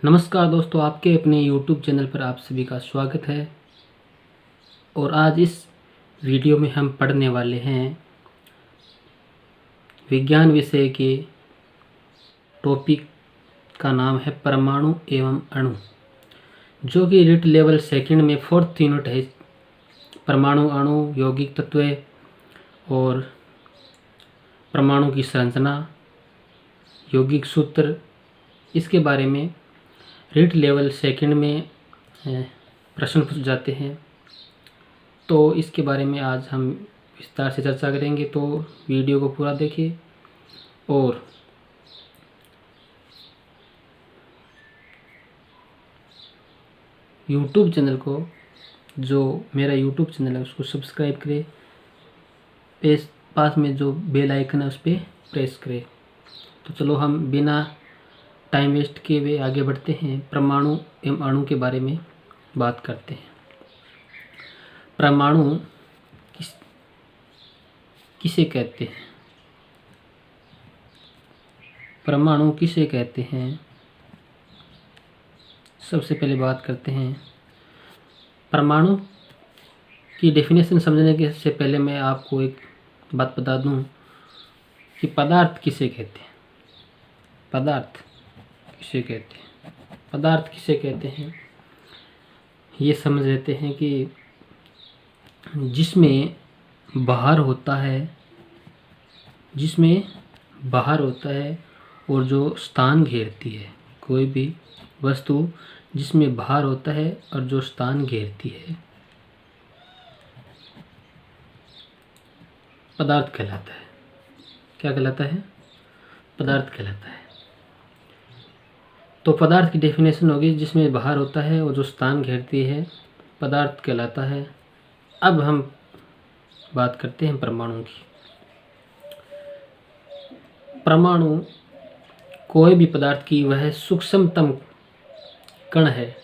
नमस्कार दोस्तों, आपके अपने YouTube चैनल पर आप सभी का स्वागत है। और आज इस वीडियो में हम पढ़ने वाले हैं विज्ञान विषय के टॉपिक का नाम है परमाणु एवं अणु, जो कि रिट लेवल सेकंड में 4th यूनिट है। परमाणु, अणु, यौगिक तत्व और परमाणु की संरचना, यौगिक सूत्र, इसके बारे में रिट लेवल सेकंड में प्रश्न पूछ जाते हैं। तो इसके बारे में आज हम विस्तार से चर्चा करेंगे, तो वीडियो को पूरा देखिए। और YouTube चैनल को, जो मेरा YouTube चैनल है, उसको सब्सक्राइब करें। पास में जो बेल आइकन है उस पर प्रेस करें। तो चलो हम बिना टाइम वेस्ट किए हुए आगे बढ़ते हैं, परमाणु एवं अणु के बारे में बात करते हैं। परमाणु किसे कहते हैं? परमाणु किसे कहते हैं? सबसे पहले बात करते हैं परमाणु की डेफिनेशन। समझने के से पहले मैं आपको एक बात बता दूं कि पदार्थ किसे कहते हैं। पदार्थ किसे कहते हैं? पदार्थ किसे कहते हैं ये समझ लेते हैं कि जिसमें बाहर होता है और जो स्थान घेरती है। कोई भी वस्तु जिसमें बाहर होता है और जो स्थान घेरती है, पदार्थ कहलाता है। क्या कहलाता है? पदार्थ कहलाता है। तो पदार्थ की डेफिनेशन होगी जिसमें बाहर होता है और जो स्थान घेरती है, पदार्थ कहलाता है। अब हम बात करते हैं परमाणु की। परमाणु कोई भी पदार्थ की वह सूक्ष्मतम कण है।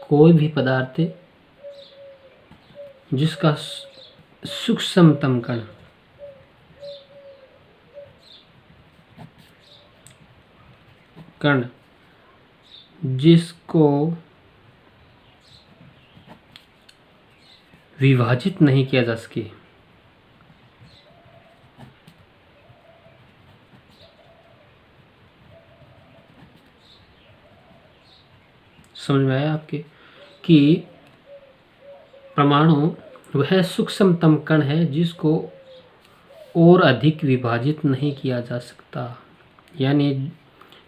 कोई भी पदार्थ जिसका सूक्ष्मतम कण जिसको विभाजित नहीं किया जा सके, समझ में आया आपके कि परमाणु वह सूक्ष्मतम कण है जिसको और अधिक विभाजित नहीं किया जा सकता। यानी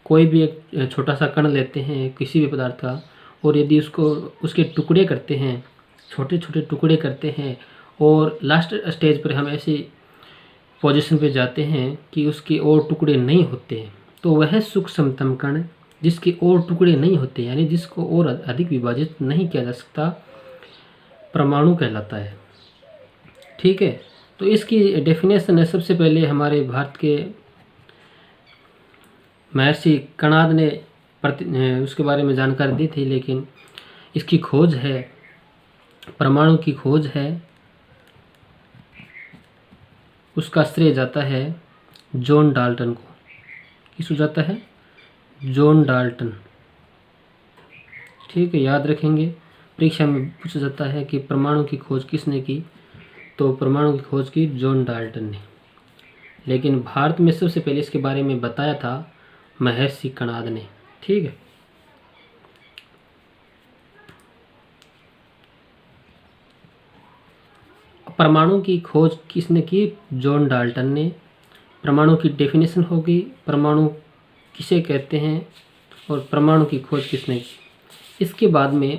कोई भी एक छोटा सा कण लेते हैं किसी भी पदार्थ का, और यदि उसके टुकड़े करते हैं, छोटे छोटे टुकड़े करते हैं, और लास्ट स्टेज पर हम ऐसी पोजीशन पे जाते हैं कि उसके और टुकड़े नहीं होते हैं, तो वह सूक्ष्मतम कण जिसके और टुकड़े नहीं होते, यानी जिसको और अधिक विभाजित नहीं किया जा सकता, परमाणु कहलाता है। ठीक है, तो इसकी डेफिनेशन है, सबसे पहले हमारे भारत के महर्षि कणाद ने उसके बारे में जानकारी दी थी, लेकिन इसकी खोज है, परमाणु की खोज है, उसका श्रेय जाता है जॉन डाल्टन को। किसको जाता है? John Dalton. ठीक है, याद रखेंगे, परीक्षा में पूछा जाता है कि परमाणु की खोज किसने की, तो परमाणु की खोज की जॉन डाल्टन ने। लेकिन भारत में सबसे पहले इसके बारे में बताया था महर्षि कणाद ने। ठीक है, परमाणु की खोज किसने की? जॉन डाल्टन ने। परमाणु की डेफिनेशन होगी, परमाणु किसे कहते हैं और परमाणु की खोज किसने की। इसके बाद में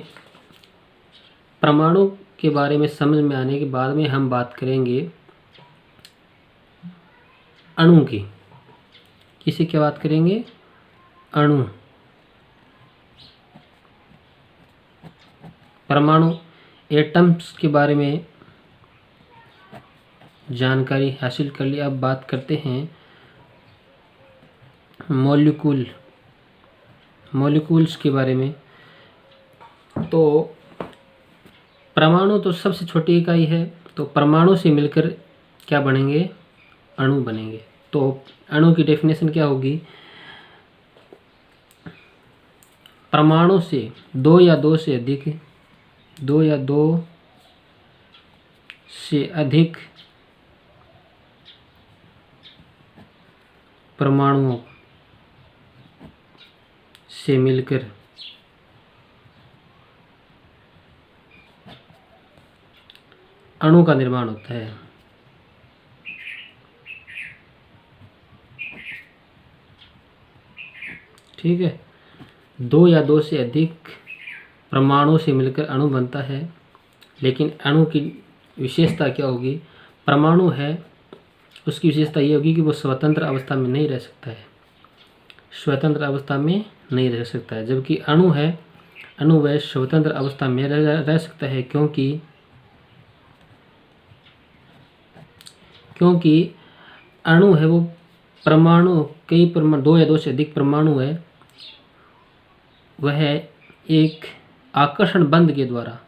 परमाणु के बारे में समझ में आने के बाद में हम बात करेंगे अणु की। किसी की बात करेंगे? अणु। परमाणु एटम्स के बारे में जानकारी हासिल कर ली। अब बात करते हैं मॉलिक्यूल्स के बारे में। तो परमाणु तो सबसे छोटी इकाई है, तो परमाणु से मिलकर क्या बनेंगे? अणु बनेंगे। तो अणु की डेफिनेशन क्या होगी? परमाणु से दो या दो से अधिक परमाणुओं से मिलकर अणु का निर्माण होता है। ठीक है, दो या दो से अधिक परमाणु से मिलकर अणु बनता है। लेकिन अणु की विशेषता क्या होगी? परमाणु है, उसकी विशेषता ये होगी कि वो स्वतंत्र अवस्था में नहीं रह सकता है, स्वतंत्र अवस्था में नहीं रह सकता है। जबकि अणु है, अणु वह स्वतंत्र अवस्था में रह सकता है, क्योंकि अणु है वो परमाणु, कई परमाणु, दो या दो से अधिक परमाणु है, वह एक आकर्षण बंध के द्वारा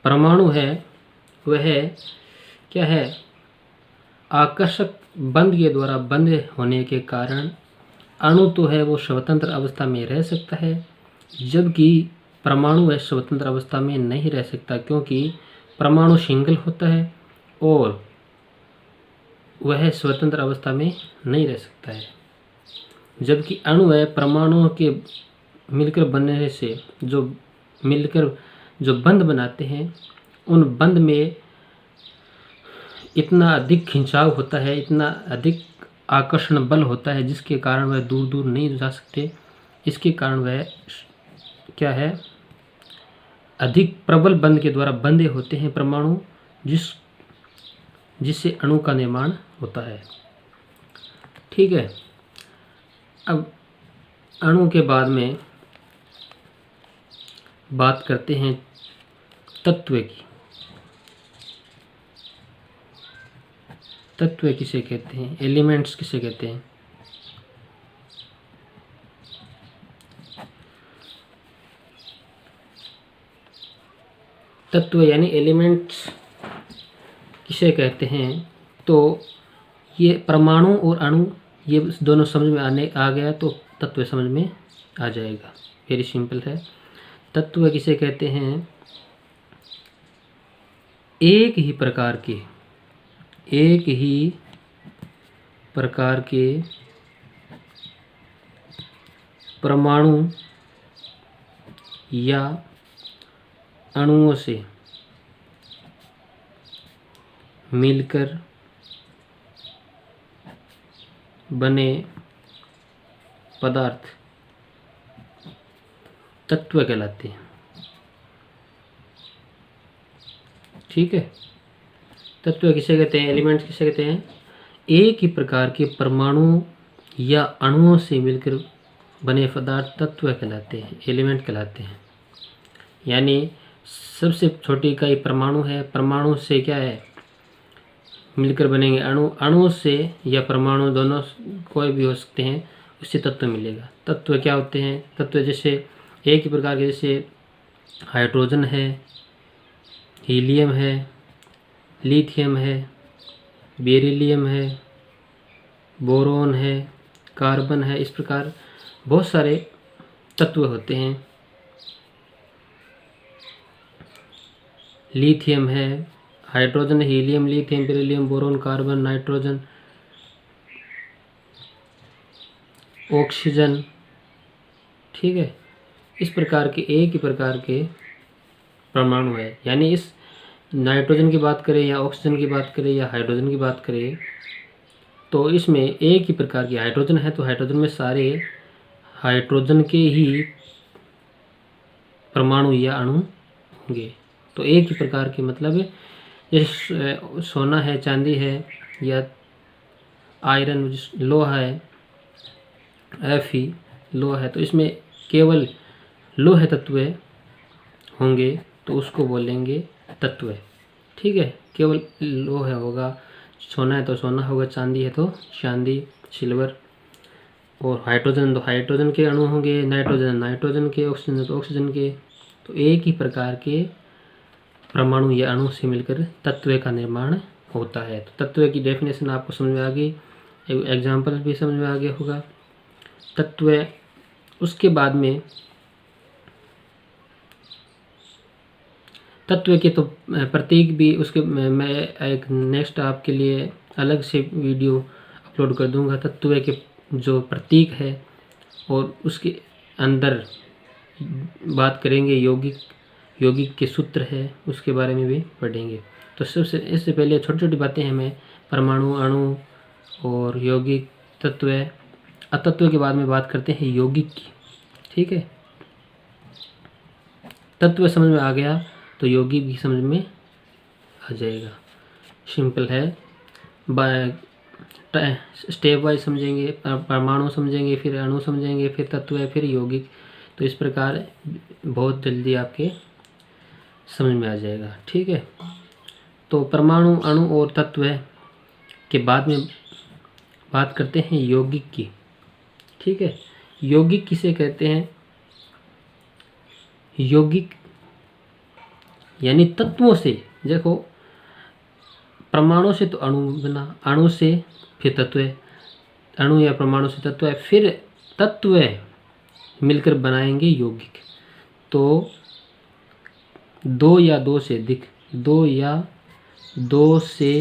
परमाणु है वह क्या है, आकर्षक बंध के द्वारा बंधे होने के कारण अणु तो है वो स्वतंत्र अवस्था में रह सकता है, जबकि परमाणु है स्वतंत्र अवस्था में नहीं रह सकता, क्योंकि परमाणु सिंगल होता है और वह स्वतंत्र अवस्था में नहीं रह सकता है। जबकि अणु है परमाणुओं के मिलकर बनने से जो बंध बनाते हैं, उन बंध में इतना अधिक खिंचाव होता है, इतना अधिक आकर्षण बल होता है, जिसके कारण वह दूर दूर नहीं जा सकते। इसके कारण वह क्या है, अधिक प्रबल बंध के द्वारा बंधे होते हैं परमाणु, जिससे अणु का निर्माण होता है। ठीक है, अब अणु के बाद में बात करते हैं तत्व की। तत्व किसे कहते हैं, एलिमेंट्स किसे कहते हैं? तत्व यानी एलिमेंट्स किसे कहते हैं? तो ये परमाणु और अणु, ये दोनों समझ में आ गया तो तत्व समझ में आ जाएगा। वेरी सिंपल है। तत्व किसे कहते हैं? एक ही प्रकार के परमाणु या अणुओं से मिलकर बने पदार्थ तत्व कहलाते हैं। ठीक है, तत्व किसे कहते हैं, एलिमेंट्स किसे कहते हैं? एक ही प्रकार के परमाणु या अणुओं से मिलकर बने पदार्थ तत्व कहलाते हैं, एलिमेंट कहलाते हैं। यानी सबसे छोटी इकाई परमाणु है, परमाणु से क्या है, मिलकर बनेंगे अणु, अणु से या परमाणु दोनों कोई भी हो सकते हैं, उससे तत्व मिलेगा। तत्व क्या होते हैं? तत्व जैसे एक ही प्रकार के, जैसे हाइड्रोजन है, हीलियम है, लिथियम है, बेरिलियम है, बोरोन है, कार्बन है, इस प्रकार बहुत सारे तत्व होते हैं। लिथियम है, hydrogen, helium, lithium, beryllium, boron, carbon, nitrogen, oxygen. ठीक है, इस प्रकार के एक ही प्रकार के परमाणु है। यानी इस नाइट्रोजन की बात करें या ऑक्सीजन की बात करें या हाइड्रोजन की बात करें, तो इसमें एक ही प्रकार की हाइड्रोजन है, तो हाइड्रोजन में सारे हाइड्रोजन के ही परमाणु या अणु होंगे। तो एक ही प्रकार के मतलब जैसे सोना है, चांदी है, या आयरन लोहा है, Fe लोहा है, तो इसमें केवल लोहे तत्व होंगे तो उसको बोलेंगे तत्व। ठीक है, केवल लोहा होगा, सोना है तो सोना होगा, चांदी है तो चांदी, सिल्वर, और हाइड्रोजन तो हाइड्रोजन के अणु होंगे, नाइट्रोजन नाइट्रोजन के, ऑक्सीजन तो ऑक्सीजन के। तो एक ही प्रकार के परमाणु या अणु से मिलकर तत्व का निर्माण होता है। तो तत्व की डेफिनेशन आपको समझ में आ गई, एग्जाम्पल भी समझ में आ गया होगा। तत्व, उसके बाद में तत्व के तो प्रतीक भी उसके मैं एक नेक्स्ट आपके लिए अलग से वीडियो अपलोड कर दूंगा। तत्व के जो प्रतीक है और उसके अंदर बात करेंगे, यौगिक के सूत्र है उसके बारे में भी पढ़ेंगे। तो सबसे इससे पहले छोटी छोटी बातें हमें परमाणु, अणु और यौगिक, तत्व, अतत्व के बाद में बात करते हैं यौगिक की। ठीक है, तत्व समझ में आ गया तो यौगिक भी समझ में आ जाएगा। सिंपल है, स्टेप वाइज समझेंगे, परमाणु समझेंगे, फिर अणु समझेंगे, फिर तत्व, फिर यौगिक। तो इस प्रकार बहुत जल्दी आपके समझ में आ जाएगा। ठीक है, तो परमाणु, अणु और तत्व के बाद में बात करते हैं यौगिक की। ठीक है, यौगिक किसे कहते हैं? यौगिक यानी तत्वों से, देखो परमाणु से तो अणु बना, अणु से फिर तत्व, अणु या परमाणु से तत्व है, फिर तत्व मिलकर बनाएंगे यौगिक। तो दो या दो से अधिक, दो या दो से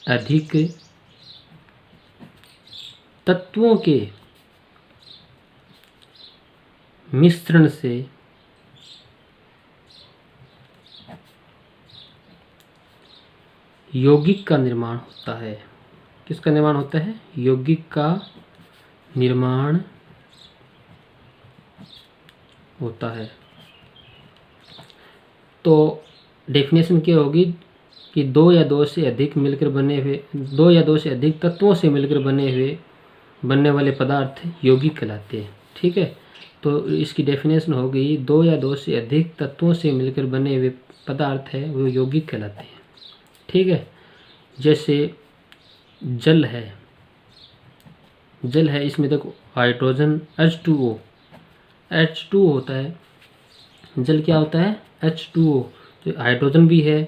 अधिक तत्वों के मिश्रण से यौगिक का निर्माण होता है। किसका निर्माण होता है? यौगिक का निर्माण होता है। तो डेफिनेशन क्या होगी कि दो या दो से अधिक मिलकर बने हुए, दो या दो से अधिक तत्वों से मिलकर बनने वाले पदार्थ यौगिक कहलाते हैं। ठीक है, तो इसकी डेफिनेशन हो गई, दो या दो से अधिक तत्वों से मिलकर बने हुए पदार्थ है वो यौगिक कहलाते हैं। ठीक है, जैसे जल है, जल है, इसमें देखो हाइड्रोजन H2O, H2O होता है। जल क्या होता है? H2O। तो हाइड्रोजन भी है,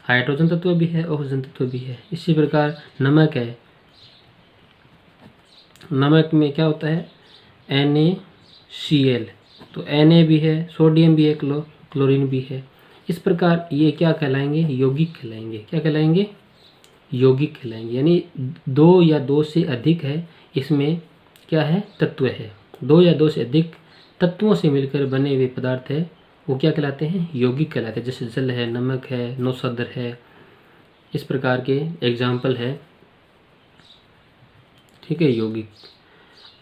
हाइड्रोजन तत्व भी है, ऑक्सीजन तत्व भी है। इसी प्रकार नमक है, नमक में क्या होता है? NaCl। तो Na भी है, सोडियम भी है, क्लोरीन भी है। इस प्रकार ये क्या कहलाएंगे? यौगिक कहलाएंगे। क्या कहलाएंगे? यौगिक कहलाएंगे। यानी दो या दो से अधिक है, इसमें क्या है? तत्व है। दो या दो से अधिक तत्वों से मिलकर बने हुए पदार्थ है वो क्या कहलाते हैं? यौगिक कहलाते हैं। जैसे जल है, नमक है, नौसदर है, इस प्रकार के एग्जाम्पल है। ठीक है, यौगिक।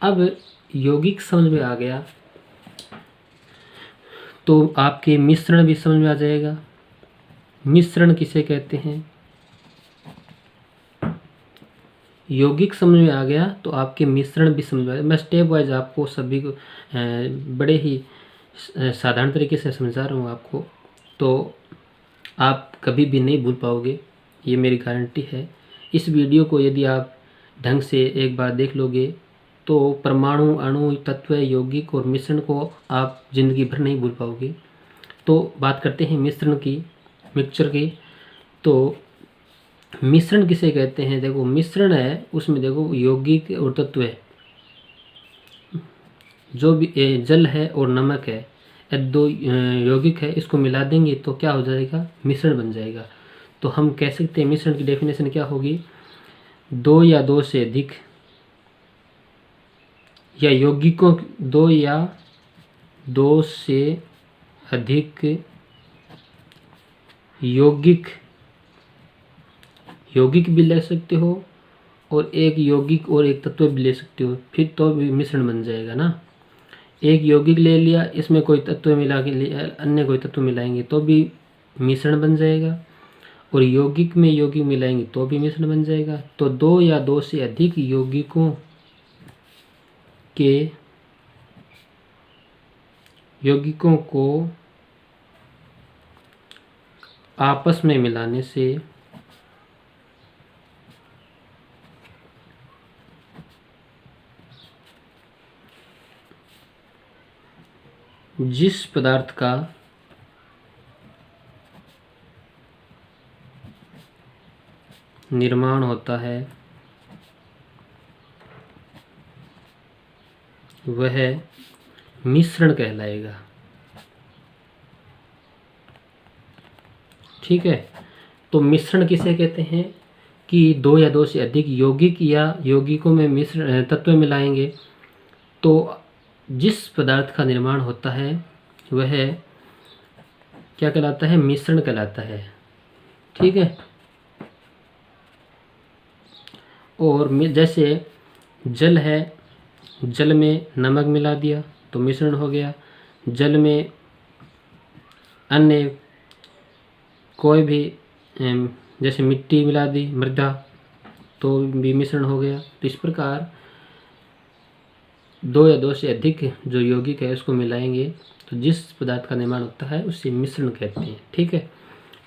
अब यौगिक समझ में आ गया तो आपके मिश्रण भी समझ में आ जाएगा। मिश्रण किसे कहते हैं? यौगिक समझ में आ गया तो आपके मिश्रण भी समझ में आ गया। मैं स्टेप वाइज आपको सभी को बड़े ही साधारण तरीके से समझा रहा हूँ आपको, तो आप कभी भी नहीं भूल पाओगे, ये मेरी गारंटी है। इस वीडियो को यदि आप ढंग से एक बार देख लोगे तो परमाणु, अणु, तत्व, यौगिक और मिश्रण को आप जिंदगी भर नहीं भूल पाओगे। तो बात करते हैं मिश्रण की, मिक्सचर की। तो मिश्रण किसे कहते हैं? देखो मिश्रण है, उसमें देखो यौगिक और तत्व है, जो भी जल है और नमक है, ये दो यौगिक है, इसको मिला देंगे तो क्या हो जाएगा? मिश्रण बन जाएगा। तो हम कह सकते हैं मिश्रण की डेफिनेशन क्या होगी? दो या दो से अधिक या यौगिकों, दो या दो से अधिक यौगिक भी ले सकते हो और एक यौगिक और एक तत्व भी ले सकते हो, फिर तो भी मिश्रण बन जाएगा ना। एक यौगिक ले लिया, इसमें कोई तत्व मिला के लिया, अन्य कोई तत्व मिलाएंगे तो भी मिश्रण बन जाएगा, और यौगिक में यौगिक मिलाएंगे तो भी मिश्रण बन जाएगा। तो दो या दो से अधिक यौगिकों को आपस में मिलाने से जिस पदार्थ का निर्माण होता है वह मिश्रण कहलाएगा। ठीक है, तो मिश्रण किसे कहते हैं कि दो या दो से अधिक यौगिक या यौगिकों में मिश्रण तत्व मिलाएंगे तो जिस पदार्थ का निर्माण होता है वह क्या कहलाता है, मिश्रण कहलाता है। ठीक है, और जैसे जल है, जल में नमक मिला दिया तो मिश्रण हो गया, जल में अन्य कोई भी जैसे मिट्टी मिला दी, मृदा, तो भी मिश्रण हो गया। तो इस प्रकार दो या दो से अधिक जो यौगिक है उसको मिलाएंगे तो जिस पदार्थ का निर्माण होता है उसे मिश्रण कहते हैं। ठीक है,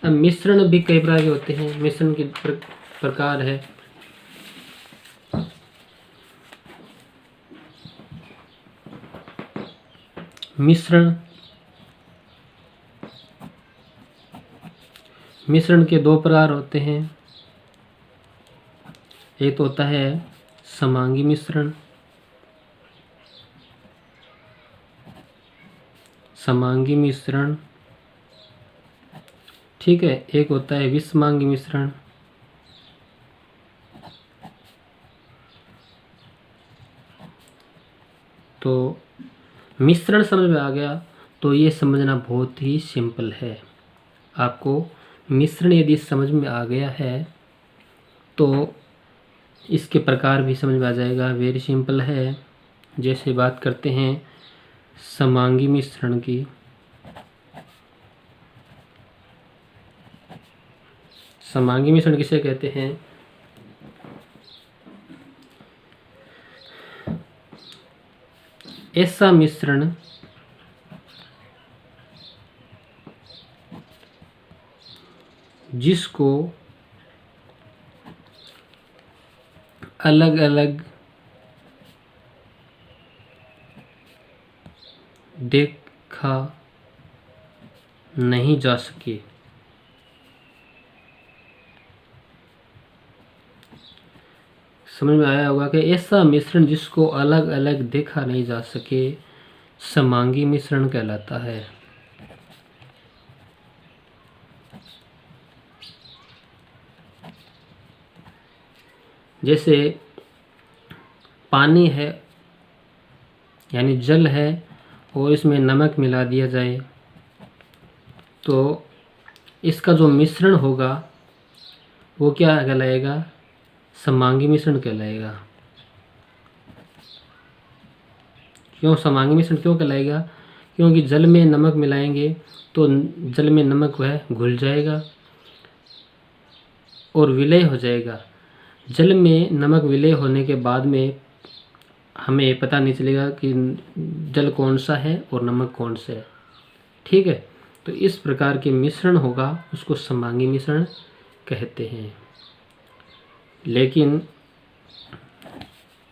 अब मिश्रण भी कई प्रकार के होते हैं। मिश्रण के प्रकार है मिश्रण के दो प्रकार होते हैं। एक तो होता है समांगी मिश्रण, ठीक है, एक होता है विषमांगी मिश्रण। तो मिश्रण समझ में आ गया तो ये समझना बहुत ही सिंपल है। आपको मिश्रण यदि समझ में आ गया है तो इसके प्रकार भी समझ में आ जाएगा। वेरी सिंपल है। जैसे बात करते हैं समांगी मिश्रण की। समांगी मिश्रण किसे कहते हैं? ऐसा मिश्रण जिसको अलग अलग देखा नहीं जा सके। समझ में आया होगा कि ऐसा मिश्रण जिसको अलग अलग देखा नहीं जा सके समांगी मिश्रण कहलाता है। जैसे पानी है यानी जल है और इसमें नमक मिला दिया जाए तो इसका जो मिश्रण होगा वो क्या कहलाएगा? समांगी मिश्रण कहलाएगा। क्यों समांगी मिश्रण क्यों कहलाएगा? क्योंकि जल में नमक मिलाएंगे तो जल में नमक वह घुल जाएगा और विलय हो जाएगा। जल में नमक विलय होने के बाद में हमें पता नहीं चलेगा कि जल कौन सा है और नमक कौन सा है। ठीक है, तो इस प्रकार के मिश्रण होगा उसको समांगी मिश्रण कहते हैं। लेकिन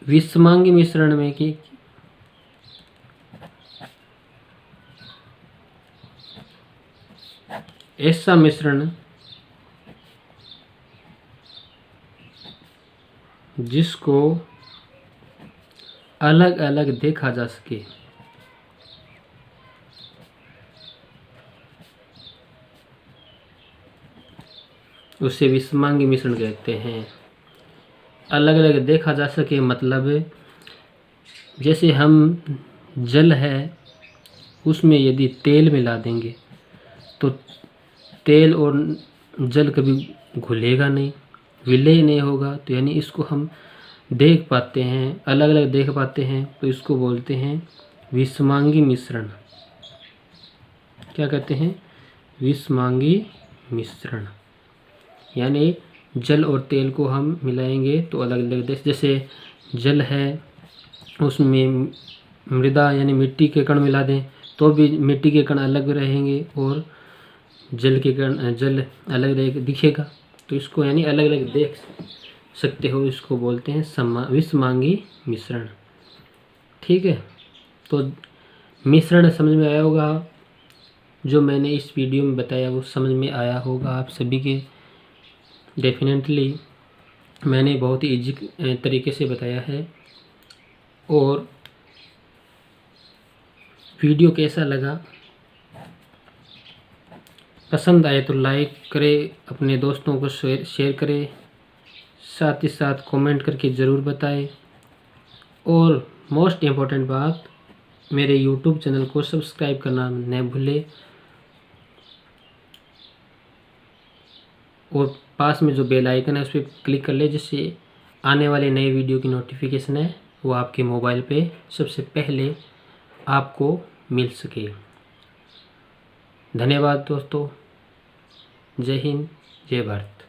विषमांगी मिश्रण में कि ऐसा मिश्रण जिसको अलग अलग देखा जा सके, उसे विषमांगी मिश्रण कहते हैं। अलग अलग देखा जा सके मतलब जैसे हम जल है उसमें यदि तेल मिला देंगे तो तेल और जल कभी घुलेगा नहीं, विलय नहीं होगा। तो यानी इसको हम देख पाते हैं, अलग अलग देख पाते हैं, तो इसको बोलते हैं विषमांगी मिश्रण। क्या कहते हैं? विषमांगी मिश्रण। यानी जल और तेल को हम मिलाएंगे तो अलग अलग देख, जैसे जल है उसमें मृदा यानी मिट्टी के कण मिला दें तो भी मिट्टी के कण अलग रहेंगे और जल के कण जल अलग अलग दिखेगा। तो इसको यानी अलग अलग देख सकते हो, इसको बोलते हैं विषमांगी मिश्रण। ठीक है, तो मिश्रण समझ में आया होगा। जो मैंने इस वीडियो में बताया वो समझ में आया होगा आप सभी के। डेफिनेटली मैंने बहुत ही ईजी तरीके से बताया है। और वीडियो कैसा लगा, पसंद आए तो लाइक करें, अपने दोस्तों को शेयर करें, साथ ही साथ कमेंट करके ज़रूर बताएं। और मोस्ट इम्पॉर्टेंट बात, मेरे यूट्यूब चैनल को सब्सक्राइब करना न भूलें। और पास में जो बेल आइकन है उस पर क्लिक कर ले, जिससे आने वाले नए वीडियो की नोटिफिकेशन है वो आपके मोबाइल पे सबसे पहले आपको मिल सके। धन्यवाद दोस्तों। जय हिंद, जय भारत।